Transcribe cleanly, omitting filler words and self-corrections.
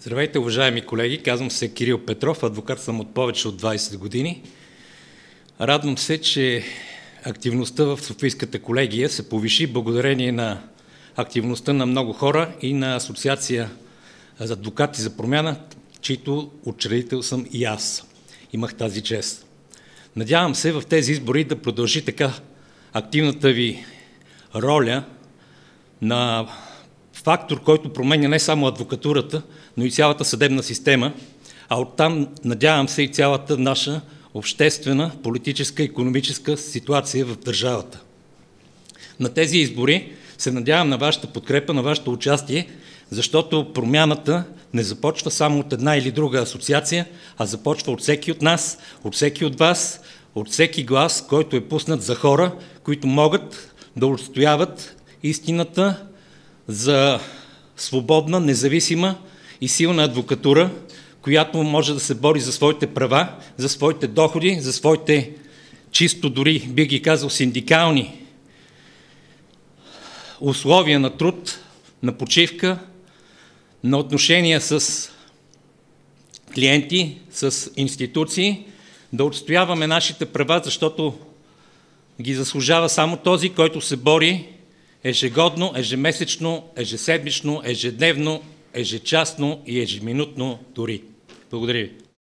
Здравейте, уважаеми колеги! Казвам се Кирил Петров, адвокат съм от повече от 20 години. Радвам се, че активността в Софийската колегия се повиши благодарение на активността на много хора и на Асоциация за адвокати за промяна, чийто учредител съм и аз. Имах тази чест. Надявам се в тези избори да продължи така активната ви роля на фактор, който променя не само адвокатурата, но и цялата съдебна система, а оттам, надявам се, и цялата наша обществена, политическа, икономическа ситуация в държавата. На тези избори се надявам на вашата подкрепа, на вашето участие, защото промяната не започва само от една или друга асоциация, а започва от всеки от нас, от всеки от вас, от всеки глас, който е пуснат за хора, които могат да отстояват истината за свободна, независима и силна адвокатура, която може да се бори за своите права, за своите доходи, за своите чисто дори, би ги казал, синдикални условия на труд, на почивка, на отношения с клиенти, с институции, да отстояваме нашите права, защото ги заслужава само този, който се бори ежегодно, ежемесечно, ежеседмично, ежедневно, ежечасно и ежеминутно дори. Благодаря ви.